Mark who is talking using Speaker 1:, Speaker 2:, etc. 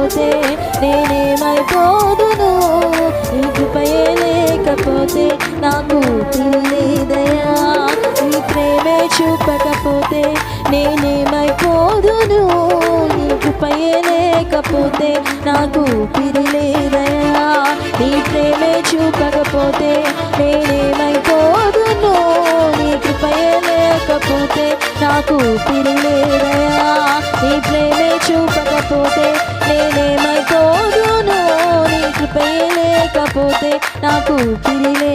Speaker 1: లేకపోతే నేనేమైపోదును, నీ కృపయే లేకపోతే నాకు ఊపిరిలేదయ్యా. నీ ప్రేమే చూపకపోతే నేనేమైపోదును, నీ కృపయే లేకపోతే నాకు ఊపిరిలేదయ్యా. నీ ప్రేమే చూపకపోతే నేనేమైపోదును, నీ కృపయే లేకపోతే నాకు ఊపిరిలేదయ్యా. నీ ప్రేమే చూపకపోతే నేనేమైపోదును, నీ కృపయే లేకపోతే నాకు ఊపిరిలే.